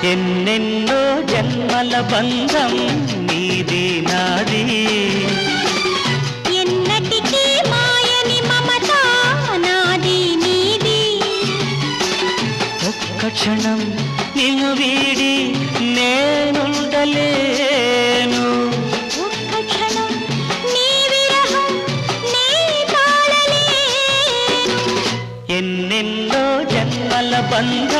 ఎన్నెన్నో జన్మల బంధం నీది నాది ఎన్నటికీ మాయని మమత నాది నీది ఒక్క క్షణం నిన్ను వీడి నేనుండలేను ఒక్క క్షణం నీ విరహం నీ తాళలేను ఎన్నెన్నో జన్మల బంధం